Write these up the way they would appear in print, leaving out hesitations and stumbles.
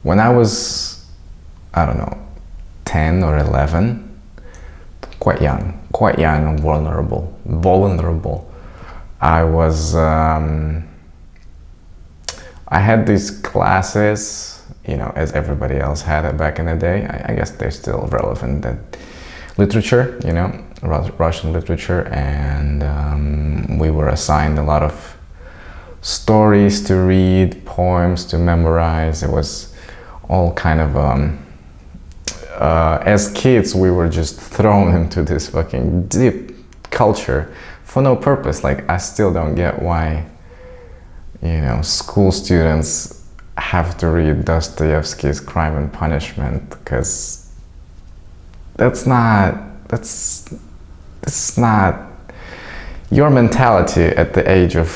when I was, I don't know, 10 or 11, quite young and vulnerable. I was, I had these classes, you know, as everybody else had it back in the day. I guess they're still relevant. That literature, you know, Russian literature, and we were assigned a lot of stories to read, poems to memorize. It was all kind of, as kids, we were just thrown into this fucking deep culture for no purpose. Like, I still don't get why, you know, school students have to read Dostoevsky's Crime and Punishment, because that's not your mentality at the age of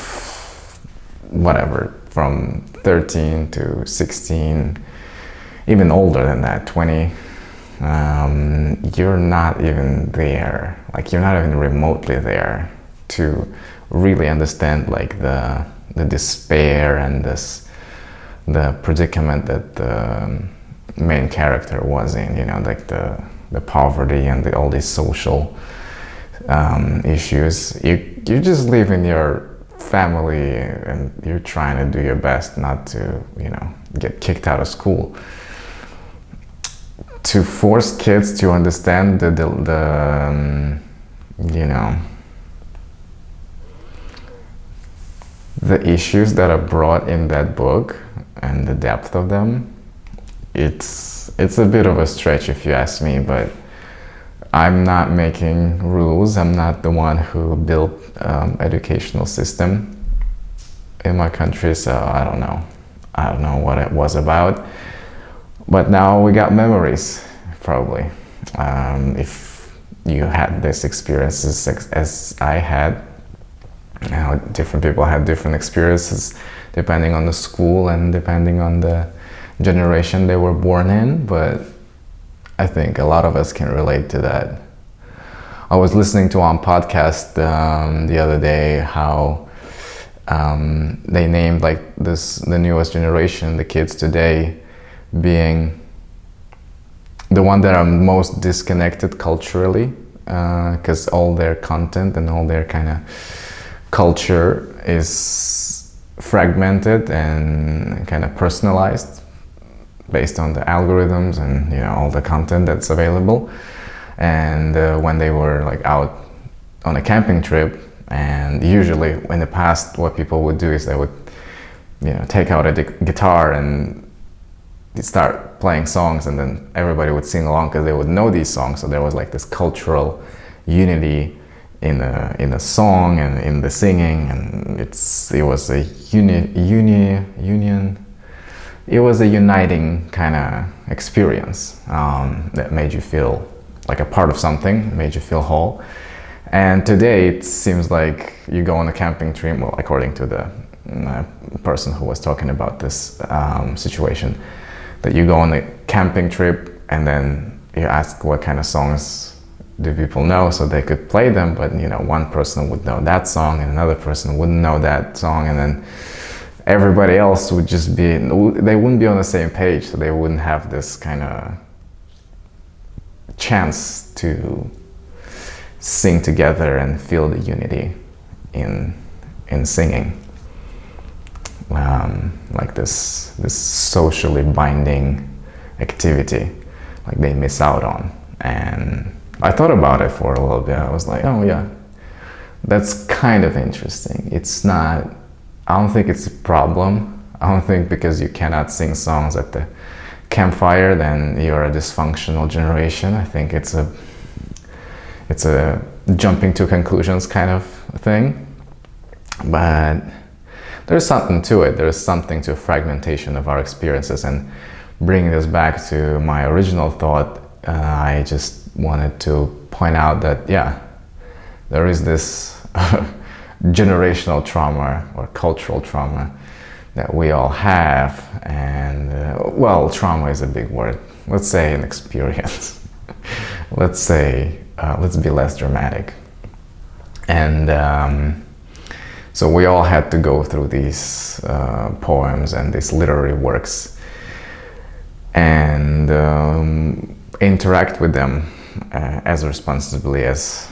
whatever, from 13 to 16, even older than that, 20. You're not even there, like you're not even remotely there to really understand like the despair and the predicament that the main character was in, you know, like the poverty and all these social issues. You just live in your family and you're trying to do your best not to, you know, get kicked out of school. To force kids to understand the you know, the issues that are brought in that book and the depth of them, it's a bit of a stretch if you ask me, but I'm not making rules. I'm not the one who built educational system in my country, so I don't know what it was about. But now we got memories, probably. If you had this experiences as I had, you know, different people had different experiences depending on the school and depending on the generation they were born in, but I think a lot of us can relate to that. I was listening to on podcast the other day how they named like the newest generation, the kids today, being the one that are most disconnected culturally, because all their content and all their kind of culture is fragmented and kind of personalized based on the algorithms and, you know, all the content that's available. And when they were like out on a camping trip, and usually in the past what people would do is they would, you know, take out a guitar and start playing songs, and then everybody would sing along because they would know these songs. So there was like this cultural unity in the song and in the singing, and it was a union. It was a uniting kind of experience that made you feel like a part of something, made you feel whole. And today it seems like you go on a camping trip, well, according to the person who was talking about this situation, that you go on a camping trip and then you ask what kind of songs do people know, so they could play them, but, you know, one person would know that song and another person wouldn't know that song, and then everybody else would just be, they wouldn't be on the same page, so they wouldn't have this kind of chance to sing together and feel the unity in singing. Like this socially binding activity, like they miss out on. And I thought about it for a little bit. I was like, oh yeah, that's kind of interesting. It's not, I don't think it's a problem. I don't think because you cannot sing songs at the campfire then you're a dysfunctional generation. I think it's a jumping to conclusions kind of thing. But there's something to it. There's something to fragmentation of our experiences. And bringing this back to my original thought, I just wanted to point out that, yeah, there is this generational trauma or cultural trauma that we all have. And, well, trauma is a big word. Let's say an experience. Let's say, let's be less dramatic. And so we all had to go through these poems and these literary works and interact with them as responsibly as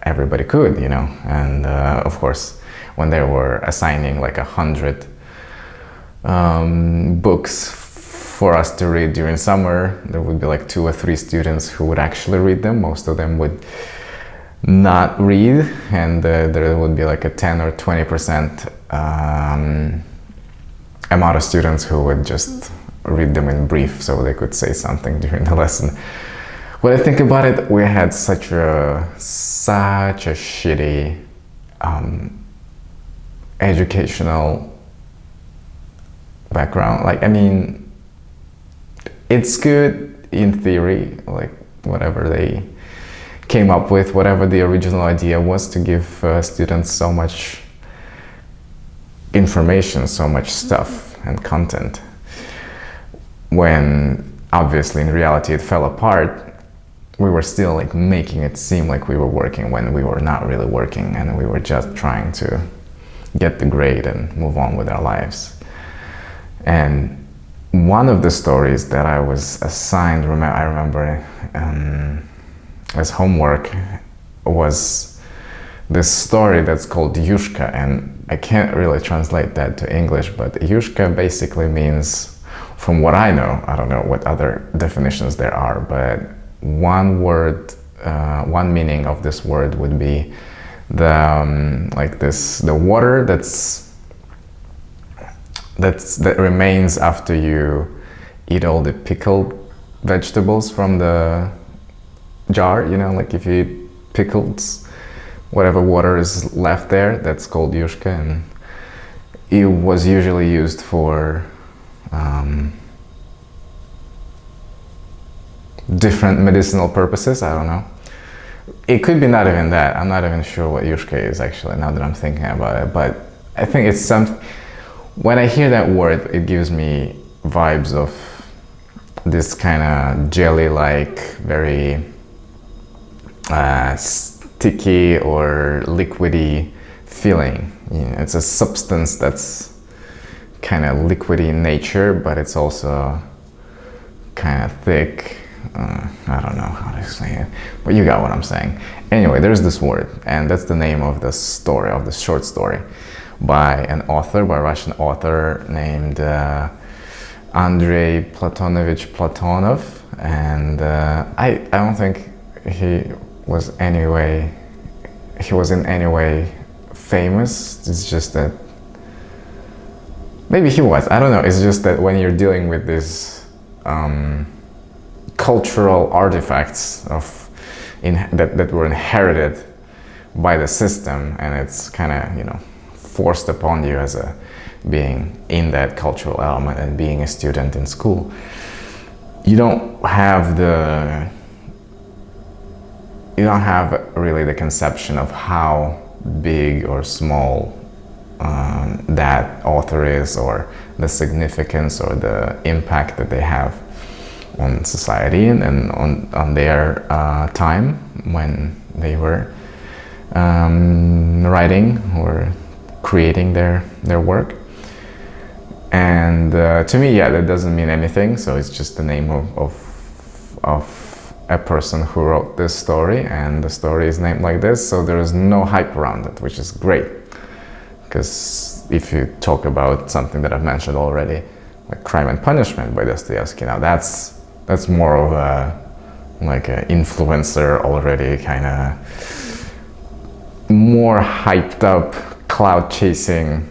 everybody could, you know. And of course, when they were assigning like 100 books for us to read during summer, there would be like 2 or 3 students who would actually read them. Most of them would not read, and there would be like a 10 or 20% amount of students who would just read them in brief so they could say something during the lesson. When I think about it, we had such a shitty educational background. Like, I mean, it's good in theory, like whatever they came up with, whatever the original idea was, to give students so much information, so much stuff and content, when obviously in reality it fell apart. We were still like making it seem like we were working when we were not really working, and we were just trying to get the grade and move on with our lives. And one of the stories that I was assigned, I remember as homework, was this story that's called Yushka, and I can't really translate that to English, but Yushka basically means, from what I know, I don't know what other definitions there are, but one word, one meaning of this word would be the water that remains after you eat all the pickled vegetables from the jar, you know, like if you eat pickles, whatever water is left there, that's called yushka, and it was usually used for different medicinal purposes. I don't know. It could be not even that. I'm not even sure what yushka is actually, now that I'm thinking about it, but I think it's some. When I hear that word, it gives me vibes of this kind of jelly-like, very sticky or liquidy feeling. You know, it's a substance that's kind of liquidy in nature, but it's also kind of thick. I don't know how to explain it, but you got what I'm saying. Anyway, there's this word, and that's the name of the story, of the short story, by a Russian author named Andrei Platonovich Platonov. And I don't think he was in any way famous. It's just that maybe he was, I don't know. It's just that when you're dealing with these cultural artifacts that were inherited by the system, and it's kind of, you know, forced upon you as a being in that cultural element and being a student in school, you don't have really the conception of how big or small that author is, or the significance or the impact that they have on society and on their time when they were writing or creating their work. And to me, yeah, that doesn't mean anything. So it's just the name of a person who wrote this story, and the story is named like this. So there is no hype around it, which is great. Because if you talk about something that I've mentioned already, like Crime and Punishment by Dostoevsky, now that's more of a like an influencer already, kind of more hyped up, cloud chasing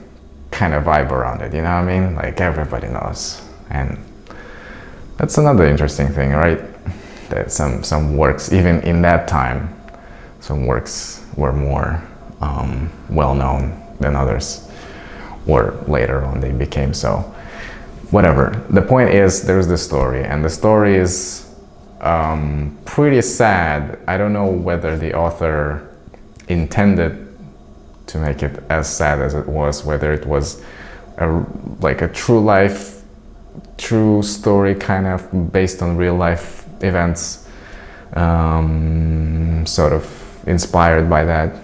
kind of vibe around it, you know what I mean? Like everybody knows. And that's another interesting thing, right? That some works, even in that time, some works were more well known than others, or later on they became so. Whatever. The point is, there's the story, and the story is pretty sad. I don't know whether the author intended to make it as sad as it was, whether it was like a true story, kind of based on real life events, sort of inspired by that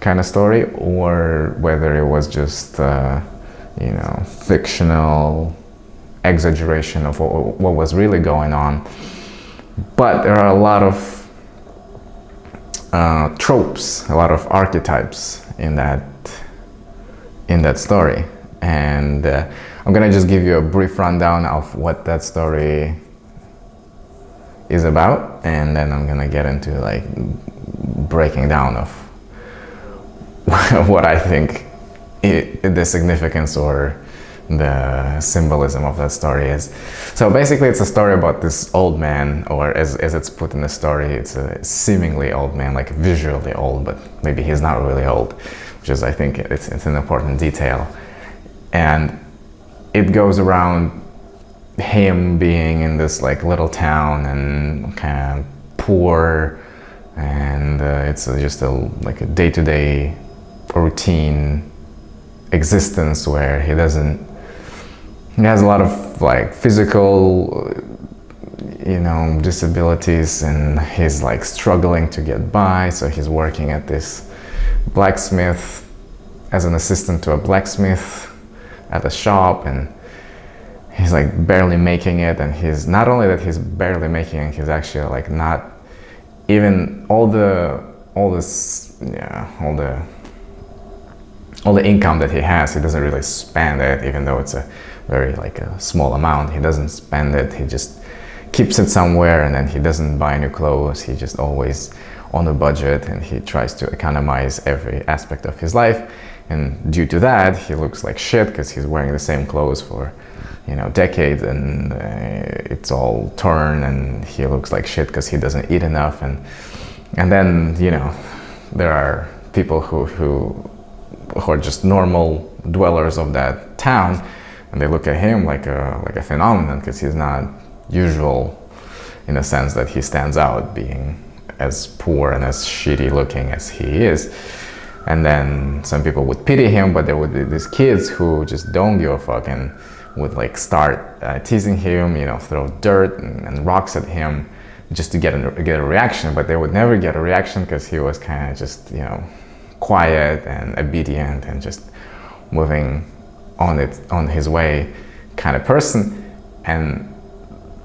kind of story, or whether it was just you know, fictional exaggeration of what was really going on. But there are a lot of tropes, a lot of archetypes in that story, and I'm gonna just give you a brief rundown of what that story is about, and then I'm gonna get into like breaking down of what I think the significance or the symbolism of that story is. So basically it's a story about this old man, or as it's put in the story, it's a seemingly old man, like visually old, but maybe he's not really old, which is, I think it's an important detail. And it goes around him being in this like little town and kind of poor, and it's just like a day-to-day routine existence where he has a lot of like physical disabilities, and he's like struggling to get by, so he's working at this blacksmith as an assistant to a blacksmith at a shop, and he's like barely making it. And he's not only that he's barely making it, he's actually like not even all the income that he has, he doesn't really spend it, even though it's a very like a small amount. He doesn't spend it, he just keeps it somewhere, and then he doesn't buy new clothes. He just always on a budget, and he tries to economize every aspect of his life. And due to that, he looks like shit because he's wearing the same clothes for decades, and it's all torn, and he looks like shit because he doesn't eat enough. And then there are people who are just normal dwellers of that town, and they look at him like a phenomenon because he's not usual, in a sense that he stands out being as poor and as shitty looking as he is. And then some people would pity him, but there would be these kids who just don't give a fuck and would like start teasing him, throw dirt and rocks at him just to get a reaction. But they would never get a reaction because he was kind of just quiet and obedient and just moving on his way kind of person. And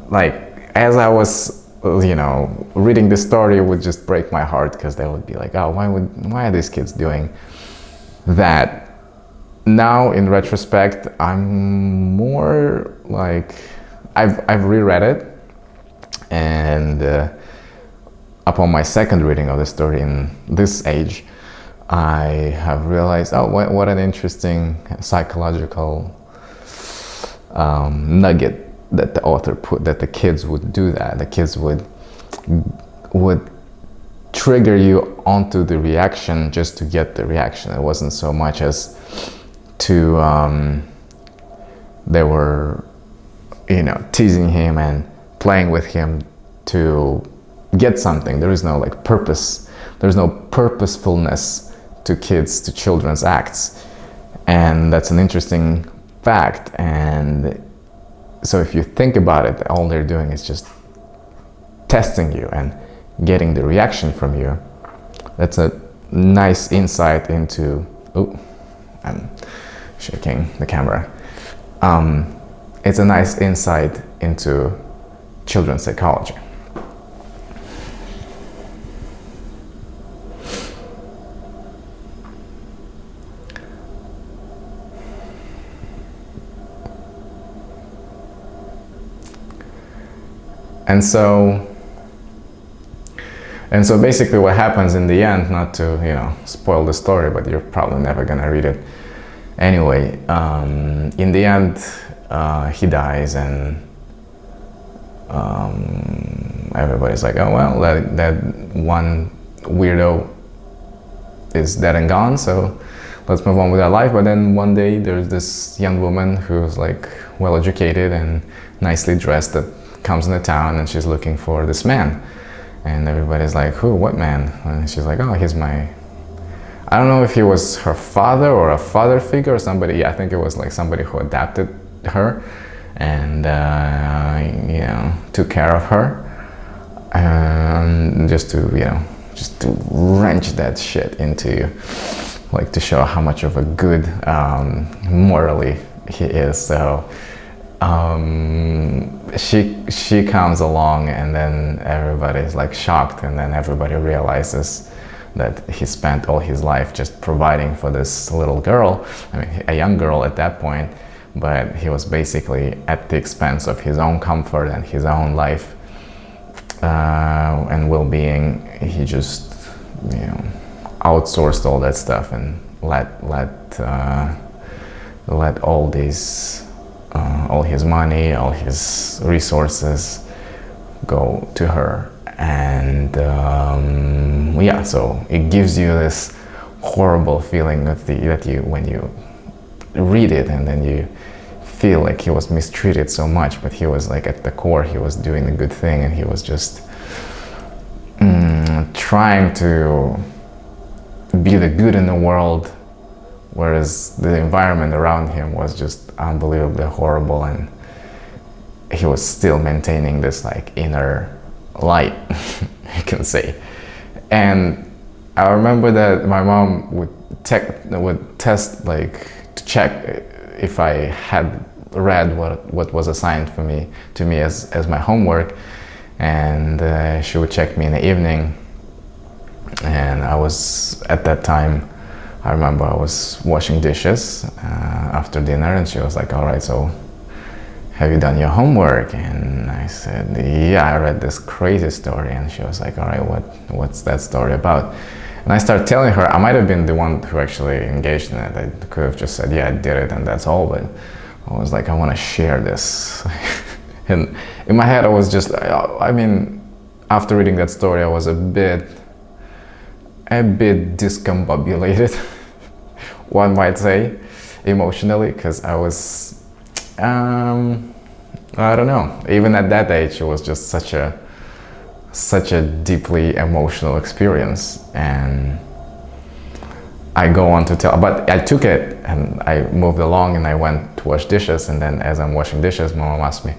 like as I was reading this story, it would just break my heart, because they would be like, oh, why are these kids doing that? Now in retrospect, I'm more like I've reread it, and upon my second reading of the story in this age, I have realized, oh, what an interesting psychological nugget that the author put, that the kids would do that. The kids would trigger you onto the reaction just to get the reaction. It wasn't so much as to they were teasing him and playing with him to get something. There is no like purpose. There's no purposefulness to children's acts, and that's an interesting fact. And so if you think about it, all they're doing is just testing you and getting the reaction from you. That's a nice insight into, I'm shaking the camera. It's a nice insight into children's psychology. And so basically what happens in the end, not to spoil the story, but you're probably never gonna read it anyway, in the end he dies, and everybody's like, oh well, that one weirdo is dead and gone, so let's move on with our life. But then one day there's this young woman who's like well educated and nicely dressed that comes in the town, and she's looking for this man, and everybody's like, who, what man? And she's like, oh, he's I don't know if he was her father or a father figure or somebody. Yeah, I think it was like somebody who adopted her and took care of her, just to wrench that shit into you, like to show how much of a good morally he is. So she comes along, and then everybody's like shocked, and then everybody realizes that he spent all his life just providing for this little girl. I mean, a young girl at that point, but he was basically at the expense of his own comfort and his own life and well-being. He just, outsourced all that stuff and let all these, all his money, all his resources go to her. And so it gives you this horrible feeling that you when you read it, and then you feel like he was mistreated so much, but he was like at the core, he was doing a good thing, and he was just trying to be the good in the world, whereas the environment around him was just unbelievably horrible, and he was still maintaining this like inner light, you can say. And I remember that my mom would test, like, to check if I had read what was assigned to me as my homework, and she would check me in the evening. And I was, at that time, I remember I was washing dishes after dinner, and she was like, "All right, so have you done your homework?" And I said, "Yeah, I read this crazy story." And she was like, "All right, what's that story about?" And I started telling her. I might have been the one who actually engaged in it. I could have just said, "Yeah, I did it and that's all," but I was like, I want to share this. And in my head, I was just, after reading that story, I was a bit discombobulated, one might say, emotionally, because I was, I don't know, even at that age, it was just such a deeply emotional experience. And I go on to tell, but I took it and I moved along, and I went to wash dishes, and then as I'm washing dishes, my mom asked me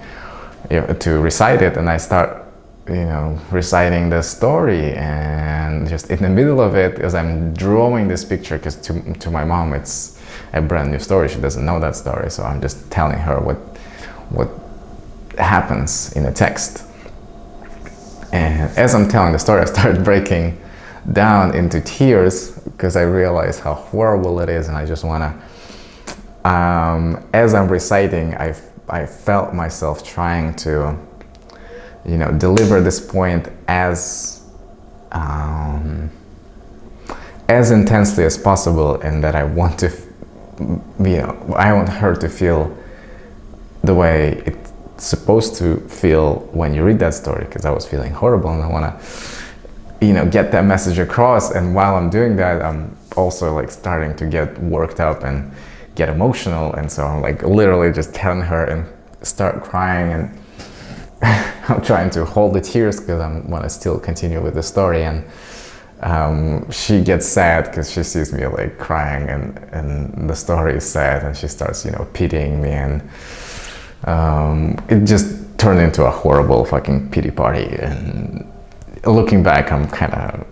to recite it, and I start reciting the story, and just in the middle of it, as I'm drawing this picture, because to my mom it's a brand new story, she doesn't know that story, so I'm just telling her what happens in the text. And as I'm telling the story, I started breaking down into tears, because I realized how horrible it is, and I just want to, as I'm reciting, I felt myself trying to deliver this point as intensely as possible, and that I want to, I want her to feel the way it's supposed to feel when you read that story, because I was feeling horrible, and I want to, get that message across. And while I'm doing that, I'm also like starting to get worked up and get emotional, and so I'm like literally just telling her and start crying, and I'm trying to hold the tears because I want to still continue with the story. And she gets sad because she sees me like crying, and the story is sad, and she starts pitying me, and it just turned into a horrible fucking pity party. And looking back, I'm kind of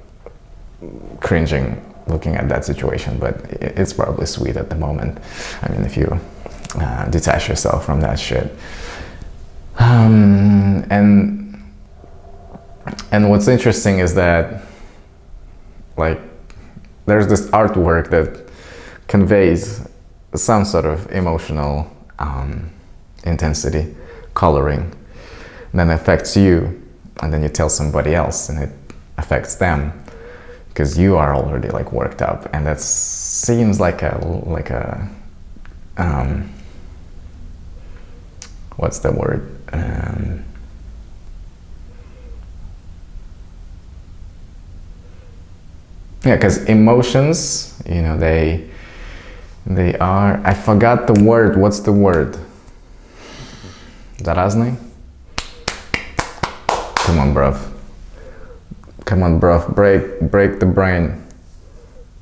cringing looking at that situation, but it's probably sweet at the moment. I mean, if you detach yourself from that shit. And what's interesting is that, like, there's this artwork that conveys some sort of emotional intensity, coloring, and then affects you, and then you tell somebody else, and it affects them, because you are already like worked up, and that seems like a what's the word? Yeah, because emotions, they are, I forgot the word. What's the word? Заразный? Come on, bruv. Come on, bruv. Break the brain.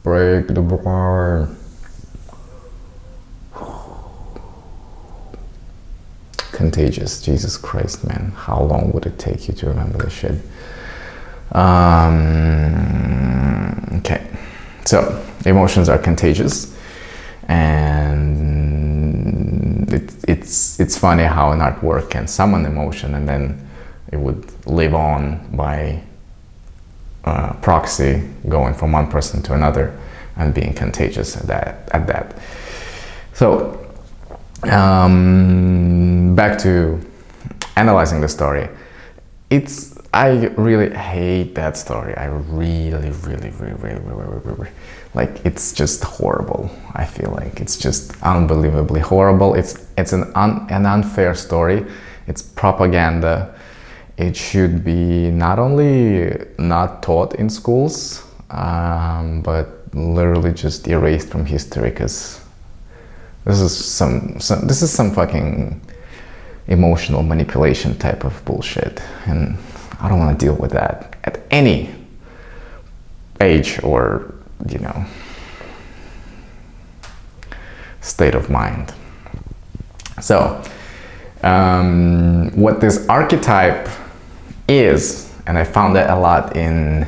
Break the brain. Contagious. Jesus Christ, man. How long would it take you to remember this shit? Okay. So, emotions are contagious. And it's funny how an artwork can summon emotion and then it would live on by proxy, going from one person to another and being contagious at that. So back to analyzing the story. I really hate that story. I really, like, it's just horrible. I feel like it's just unbelievably horrible. It's an unfair story. It's propaganda. It should be not only not taught in schools, but literally just erased from history, because this is some fucking emotional manipulation type of bullshit, and I don't want to deal with that at any age or, you know, state of mind. So what this archetype is, and I found that a lot in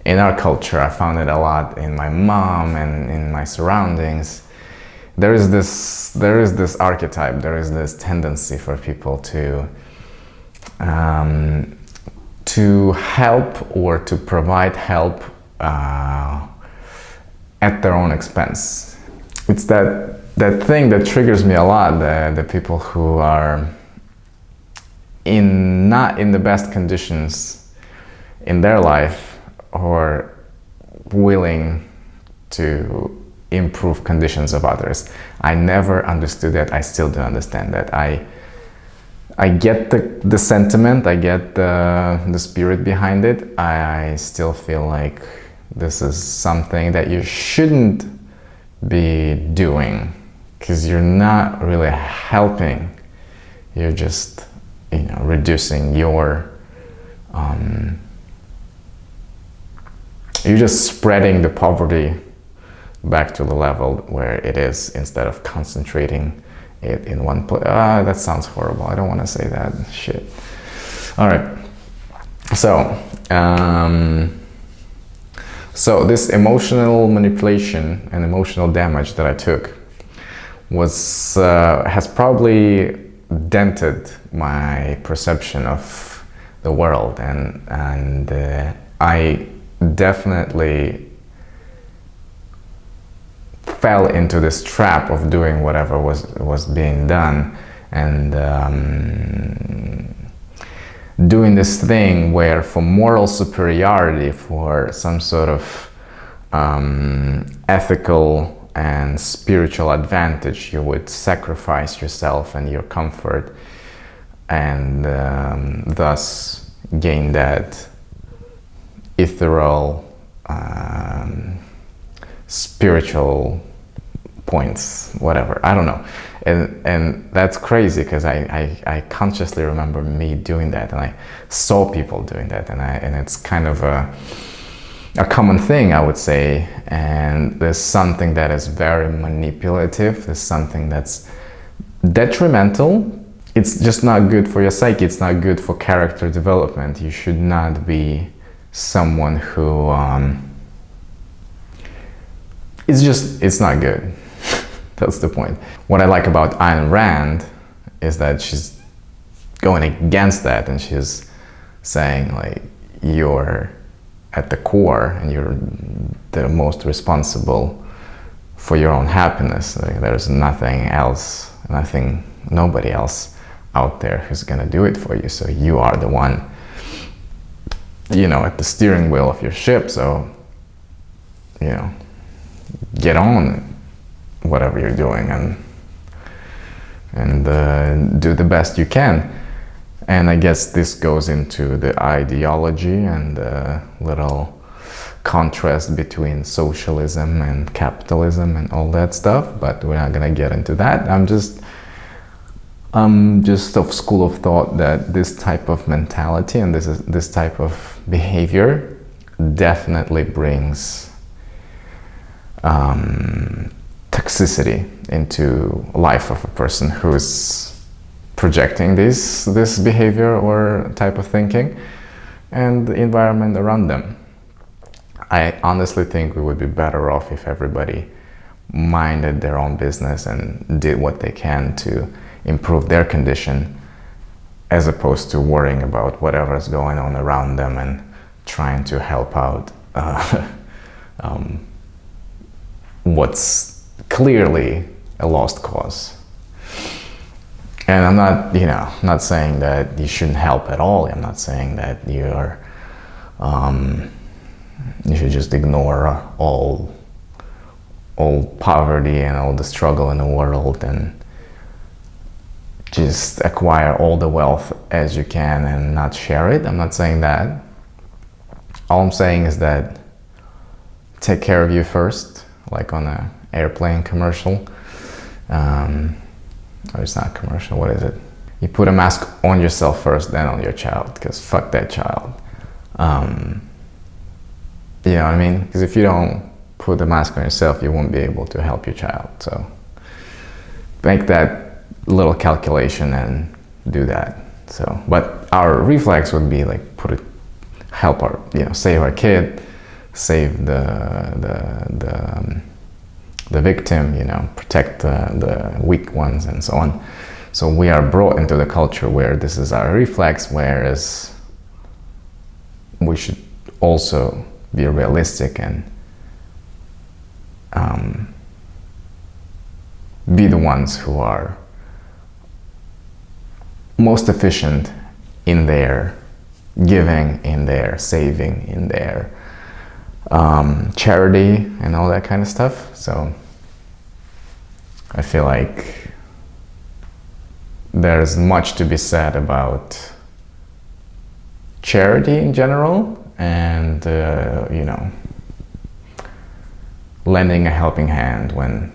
our culture, I found it a lot in my mom and in my surroundings. There is this archetype, there is this tendency for people to help or to provide help at their own expense. It's that thing that triggers me a lot, the people who are not in the best conditions in their life, or willing to improve conditions of others. I never understood that. I still don't understand that. I get the sentiment, I get the spirit behind it. I still feel like this is something that you shouldn't be doing, because you're not really helping. You're just, you know, reducing your you're just spreading the poverty back to the level where it is, instead of concentrating it in one place. That sounds horrible. I don't want to say that shit. All right. So this emotional manipulation and emotional damage that I took has probably dented my perception of the world, and I definitely fell into this trap of doing whatever was being done, and doing this thing where, for moral superiority, for some sort of ethical and spiritual advantage, you would sacrifice yourself and your comfort, and thus gain that ethereal spiritual points, whatever, I don't know. And that's crazy, because I consciously remember me doing that, and I saw people doing that, and it's kind of a common thing, I would say. And there's something that is very manipulative. There's something that's detrimental. It's just not good for your psyche. It's not good for character development. You should not be someone who it's not good. That's the point. What I like about Ayn Rand is that she's going against that, and she's saying, like, you're at the core and you're the most responsible for your own happiness. Like, there's nobody else out there who's gonna do it for you. So you are the one, you know, at the steering wheel of your ship. So, you know, get on whatever you're doing and do the best you can. And I guess this goes into the ideology and the little contrast between socialism and capitalism and all that stuff, but we're not gonna get into that. I'm just of school of thought that this type of mentality and this type of behavior definitely brings toxicity into life of a person who's projecting this behavior or type of thinking and the environment around them. I honestly think we would be better off if everybody minded their own business and did what they can to improve their condition, as opposed to worrying about whatever's going on around them and trying to help out what's clearly a lost cause. And I'm not saying that you shouldn't help at all. I'm not saying that you should just ignore all poverty and all the struggle in the world and just acquire all the wealth as you can and not share it. I'm not saying that. All I'm saying is that take care of you first, like on an airplane commercial. Or it's not commercial, what is it? You put a mask on yourself first, then on your child, because fuck that child. You know what I mean? Because if you don't put the mask on yourself, you won't be able to help your child. So make that little calculation and do that. So, but our reflex would be like help our, save our kid, save the victim, protect the weak ones and so on. So we are brought into the culture where this is our reflex, whereas we should also be realistic and be the ones who are most efficient in their giving, in their saving, in their charity and all that kind of stuff. So I feel like there's much to be said about charity in general and lending a helping hand when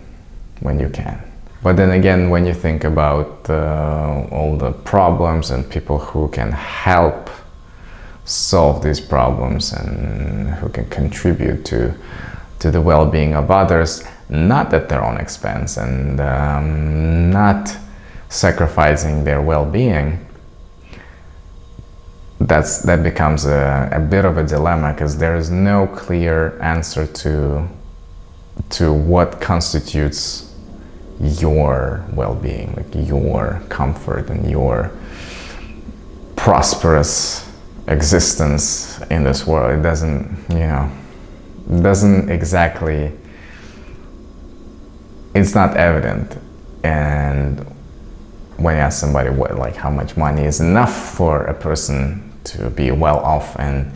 you can. But then again, when you think about all the problems and people who can help solve these problems and who can contribute to the well-being of others, not at their own expense and not sacrificing their well-being, that becomes a bit of a dilemma, because there is no clear answer to what constitutes your well-being, like your comfort and your prosperous existence in this world. It doesn't exactly, it's not evident. And when you ask somebody how much money is enough for a person to be well off and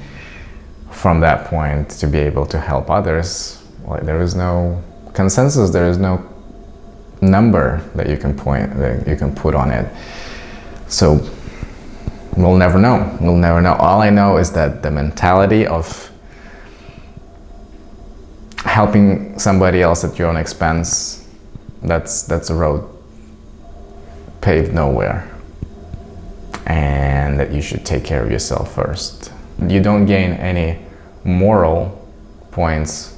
from that point to be able to help others, there is no consensus, there is no number that you can put on it. So we'll never know. All I know is that the mentality of helping somebody else at your own expense, that's a road paved nowhere. And that you should take care of yourself first. You don't gain any moral points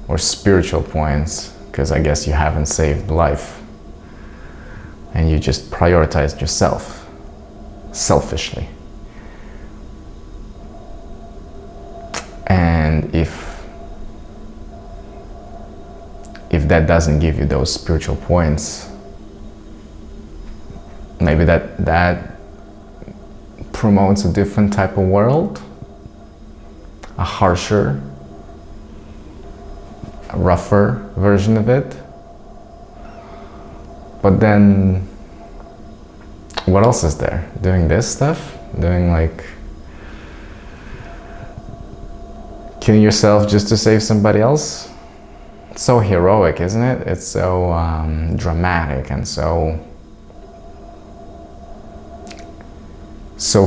or spiritual points, because I guess you haven't saved life. And you just prioritized yourself selfishly. And if that doesn't give you those spiritual points, maybe that promotes a different type of world, a harsher, a rougher version of it. But then what else is there? Doing this stuff? Doing killing yourself just to save somebody else? It's so heroic, isn't it? It's so dramatic and so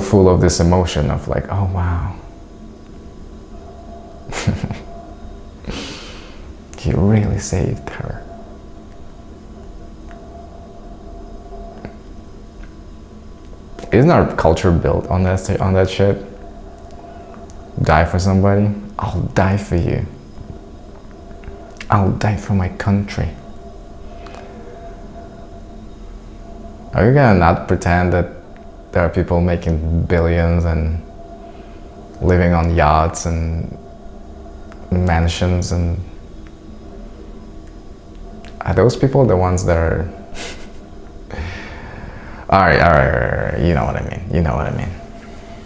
full of this emotion of oh wow. He really saved her. Isn't our culture built on that shit? Die for somebody? I'll die for you. I'll die for my country. Are you gonna not pretend that there are people making billions and living on yachts and mansions and Are those people the ones that are... All right. You know what I mean.